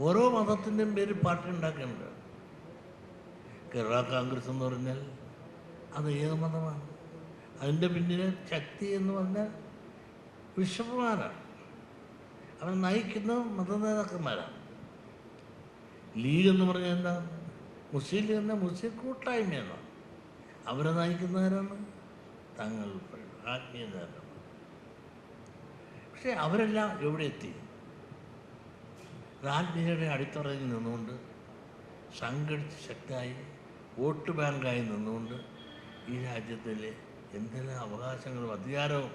ഓരോ മതത്തിൻ്റെയും പേര് പാർട്ടി ഉണ്ടാക്കുന്നുണ്ട്. കേരള കോൺഗ്രസ് എന്ന് പറഞ്ഞാൽ അത് ഏത് മതമാണ്? അതിൻ്റെ പിന്നിലെ ശക്തി എന്ന് പറഞ്ഞാൽ ബിഷപ്പുമാരാണ്. അവൻ നയിക്കുന്ന മതനേതാക്കന്മാരാണ്. ലീഗ് എന്ന് പറഞ്ഞാൽ എന്താ? മുസ്ലിം ലീഗ് എന്നാൽ മുസ്ലിം കൂട്ടായ്മയാണ്. അവരെ നയിക്കുന്നവരാണ് തങ്ങൾ ആത്മീയ നേതാക്കൾ. പക്ഷെ അവരെല്ലാം എവിടെ എത്തി? ആത്മീയയുടെ അടിത്തറയിൽ നിന്നുകൊണ്ട് സംഘടിച്ച് ശക്തമായി വോട്ട് ബാങ്കായി നിന്നുകൊണ്ട് ഈ രാജ്യത്തിലെ എന്തെല്ലാം അവകാശങ്ങളും അധികാരവും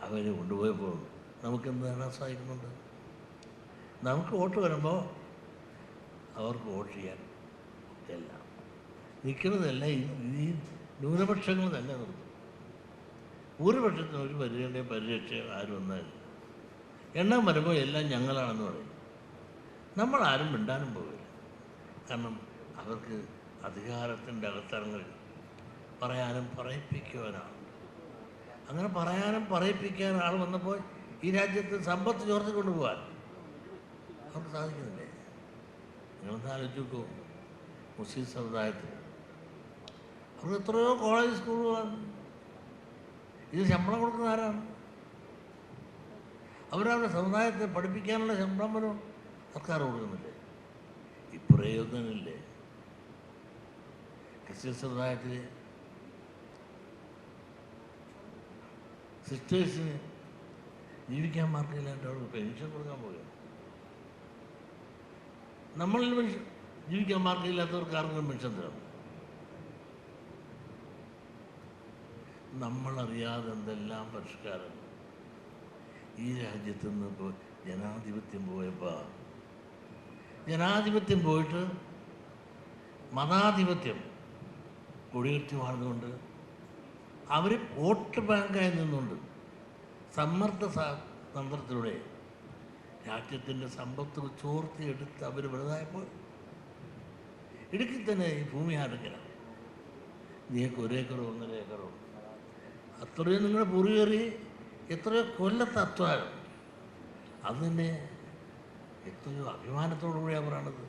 അവർ കൊണ്ടുപോയപ്പോൾ നമുക്കെന്ത് നേടാൻ സാധിക്കുന്നുണ്ട്? നമുക്ക് വോട്ട് വരുമ്പോൾ അവർക്ക് വോട്ട് ചെയ്യാൻ എല്ലാം നിൽക്കുന്നതല്ല. ഈ ന്യൂനപക്ഷങ്ങൾ തന്നെ നിർത്തും. ഭൂരിപക്ഷത്തിന് ഒരു പരിരക്ഷ ആരും ഒന്നായില്ല. എണ്ണം വരുമ്പോൾ എല്ലാം ഞങ്ങളാണെന്ന് പറയും. നമ്മളാരും മിണ്ടാനും പോവില്ല. കാരണം അവർക്ക് അധികാരത്തിൻ്റെ അകത്തരങ്ങളിൽ പറയാനും പറയിപ്പിക്കുവാനാണ്. അങ്ങനെ പറയാനും പറയിപ്പിക്കാൻ ആൾ വന്നപ്പോൾ ഈ രാജ്യത്ത് സമ്പത്ത് ചോർത്തി കൊണ്ടുപോകാൻ അവർക്ക് സാധിക്കുന്നില്ലേ? നിങ്ങളൊന്ന് ആലോചിച്ച് നോക്കൂ. മുസ്ലിം സമുദായത്തിൽ അവർക്ക് എത്രയോ കോളേജ് സ്കൂളുകളാണ്. ഇത് ശമ്പളം കൊടുക്കുന്ന ആരാണ്? അവരവരുടെ സമുദായത്തെ പഠിപ്പിക്കാനുള്ള ശമ്പളം പോലും സർക്കാർ കൊടുക്കുന്നില്ലേ? ഇപ്രയോജനമില്ലേ? ക്രിസ്ത്യൻ സമുദായത്തിൽ സിസ്റ്റേഴ്സിന് ജീവിക്കാൻ മാർഗമില്ലാണ്ട് അവർക്ക് പെൻഷൻ കൊടുക്കാൻ പോകുക. നമ്മളിൽ ജീവിക്കാൻ മാർഗമില്ലാത്തവർക്ക് ആർക്കും പെൻഷൻ തരണം. നമ്മളറിയാതെ എന്തെല്ലാം പരിഷ്കാരം ഈ രാജ്യത്ത് നിന്ന് ഇപ്പോൾ ജനാധിപത്യം പോയപ്പോൾ ജനാധിപത്യം പോയിട്ട് മതാധിപത്യം കൊടികെട്ടി വാഴ്ന്നുകൊണ്ട് അവർ വോട്ട് ബാങ്കായി നിന്നുകൊണ്ട് സമ്മർദ്ദ തന്ത്രത്തിലൂടെ രാജ്യത്തിൻ്റെ സമ്പത്ത് ചോർത്തിയെടുത്ത് അവർ വലുതായപ്പോൾ ഇടുക്കി തന്നെ ഈ ഭൂമി ആരെങ്കിലും നിങ്ങൾക്ക് 1 ഏക്കറോ 1.5 ഏക്കറോ അത്രയും നിങ്ങളുടെ പൂർവ്വകേറി എത്രയോ കൊല്ലത്തെ അധ്വാനം അത് തന്നെ എത്രയോ അഭിമാനത്തോടു കൂടിയാണ് പറയണത്.